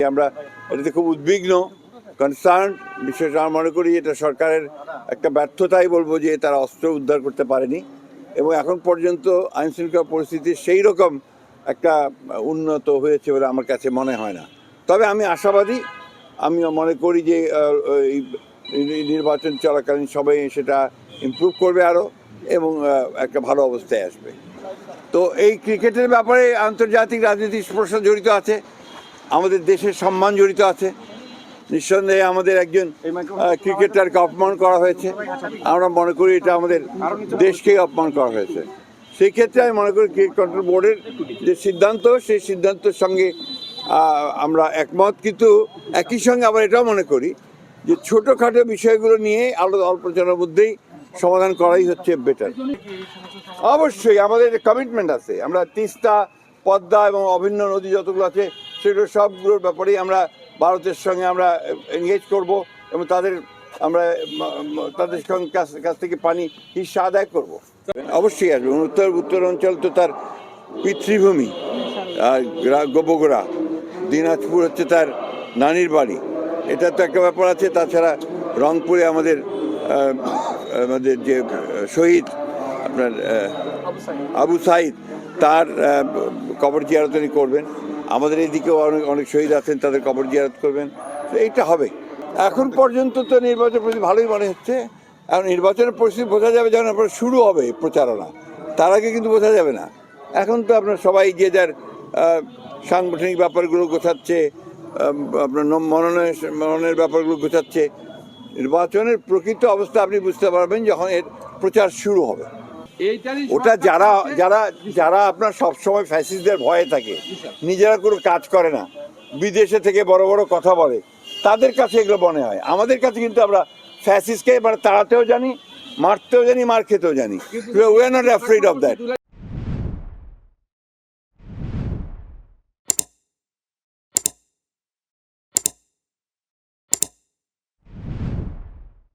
আমরা এটাতে খুব উদ্বিগ্ন, কনসার্ন। বিশেষ আমরা মনে করি এটা সরকারের একটা ব্যর্থতাই বলবো যে তারা অস্ত্র উদ্ধার করতে পারেনি এবং এখন পর্যন্ত আইন শৃঙ্খলা পরিস্থিতি সেই রকম একটা উন্নত হয়েছে বলে আমার কাছে মনে হয় না। তবে আমি আশাবাদী, আমি মনে করি যে এই নির্বাচন চলাকালীন সবাই সেটা ইমপ্রুভ করবে আরও এবং একটা ভালো অবস্থায় আসবে। তো এই ক্রিকেটের ব্যাপারে আন্তর্জাতিক রাজনীতির প্রশ্ন জড়িত আছে, আমাদের দেশের সম্মান জড়িত আছে। নিঃসন্দেহে আমাদের একজন ক্রিকেটারকে অপমান করা হয়েছে, আমরা মনে করি এটা আমাদের দেশকেই অপমান করা হয়েছে। সেই ক্ষেত্রে আমি মনে করি ক্রিকেট কন্ট্রোল বোর্ডের যে সিদ্ধান্ত, সেই সিদ্ধান্তের সঙ্গে আমরা একমত, কিন্তু একই সঙ্গে আবার এটাও মনে করি যে ছোটোখাটো বিষয়গুলো নিয়ে অল্প জনের মধ্যেই সমাধান করাই হচ্ছে বেটার। অবশ্যই আমাদের কমিটমেন্ট আছে, আমরা তিস্তা, পদ্মা এবং অভিন্ন নদী যতগুলো আছে সেগুলো সবগুলোর ব্যাপারেই আমরা ভারতের সঙ্গে আমরা এনগেজ করব এবং আমরা তাদের কাছ থেকে পানি হিস্সা আদায় করব। অবশ্যই আসবে। উত্তরাঞ্চল তো তার পিতৃভূমি, বগুড়া, দিনাজপুর হচ্ছে তার নানির বাড়ি, এটা তো একটা ব্যাপার আছে। তাছাড়া রংপুরে আমাদের যে শহীদ আপনার আবু সাইদ, তার কবর জিয়ারত উনি করবেন। আমাদের এদিকেও অনেক শহীদ আছেন, তাদের কবর জিয়ারত করবেন। তো এইটা হবে। এখন পর্যন্ত তো নির্বাচন পরিস্থিতি ভালোই মনে হচ্ছে। এখন নির্বাচনের পরিস্থিতি বোঝা যাবে যখন আপনার শুরু হবে প্রচারণা, তার আগে কিন্তু বোঝা যাবে না। এখন তো আপনার সবাই যে যার সাংগঠনিক ব্যাপারগুলো গোছাচ্ছে, আপনার মননের ব্যাপারগুলো গোছাচ্ছে। নির্বাচনের প্রকৃত অবস্থা আপনি বুঝতে পারবেন যখন এর প্রচার শুরু হবে। ওটা যারা আপনার সবসময় ফ্যাসিস্টদের ভয়ে থাকে, নিজেরা কোনো কাজ করে না, বিদেশে থেকে বড় বড় কথা বলে, তাদের কাছে এগুলো মনে হয়। আমাদের কাছে কিন্তু আমরা ফ্যাসিস্টকে তাড়াতেও জানি, মারতেও জানি, মার খেতেও জানি। We are not afraid of that.